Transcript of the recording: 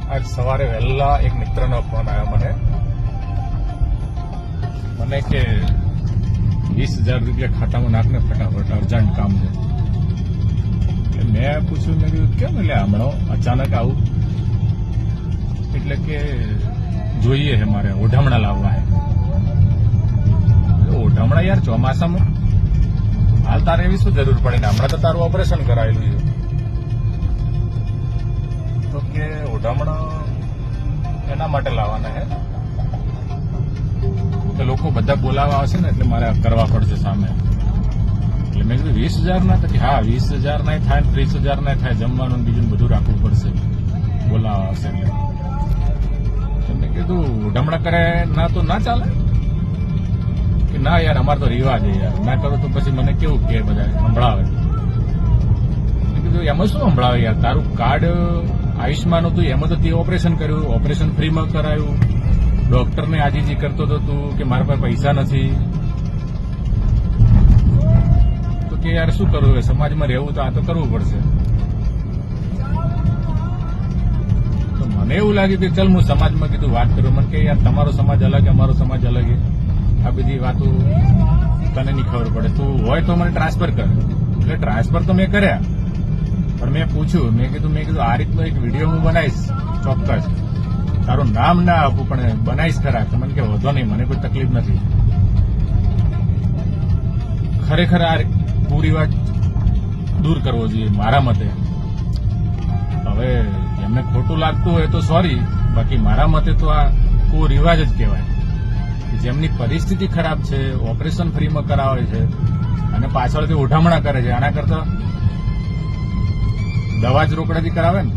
આજ સવારે વહેલા એક મિત્રનો ફોન આવ્યો મને કે 20,000 રૂપિયા ખાતામાં નાખને ફટાફટ, અર્જન્ટ કામ છે. એટલે મેં પૂછ્યું, મેં કીધું કેમ? એટલે હમણાં અચાનક આવું? એટલે કે જોઈએ છે મારે ઓઢામણા લાવવા છે. ઓઢામણા યાર ચોમાસામાં હાલ તારે એવી શું જરૂર પડે ને? હમણાં તો તારું ઓપરેશન કરાયેલું છે. તો કે ઓઢામણા એના માટે લાવવાના છે કે લોકો બધા બોલાવવા આવશે ને એટલે મારે કરવા પડશે સામે. એટલે મેં કીધું 20,000 ના? તો કે હા 20,000 ના થાય, 30,000 ના થાય, જમવાનું બીજું બધું રાખવું પડશે, બોલાવવા આવશે એટલે. તો મેં કીધું ઓઢામણા કરે ના તો ના ચાલે? કે ના યાર અમારે તો રિવાજ છે યાર, ના કરું તો પછી મને કેવું કે બધા સંભળાવે. મેં કીધું એમાં શું સંભળાવે યાર? તારું કાર્ડ આયુષ્માન હતું, એમાં તો તે ઓપરેશન કર્યું, ઓપરેશન ફ્રીમાં કરાયું. ડોક્ટરને આજીજી કરતો હતો તું કે મારા પાસે પૈસા નથી. તો કે યાર શું કરવું? સમાજમાં રહેવું તો આ તો કરવું પડશે. તો મને એવું લાગ્યું કે ચલ હું સમાજમાં કીધું વાત કરું. મને કે યાર તમારો સમાજ અલગ, અમારો સમાજ અલગ. આ બધી વાતો તને નહીં ખબર પડે. તું હોય તો મને ટ્રાન્સફર કર. એટલે ટ્રાન્સફર તો મેં કર્યા, પણ મેં પૂછ્યું, મેં કીધું આ રીતનો એક વિડીયો હું બનાવીશ, ચોક્કસ તારું નામ ના આપું પણ બનાવીશ ખરા. તો મને કે વધો નહીં, મને કોઈ તકલીફ નથી. ખરેખર આ કુરિવાજ દૂર કરવો જોઈએ મારા મતે. હવે એમને ખોટું લાગતું હોય તો સોરી, બાકી મારા મતે તો આ કુરિવાજ જ કહેવાય. જેમની પરિસ્થિતિ ખરાબ છે, ઓપરેશન ફ્રીમાં કરાવે છે અને પાછળથી ઓઢામણા કરે છે, આના કરતા દવા જ રોકડાથી કરાવે ને.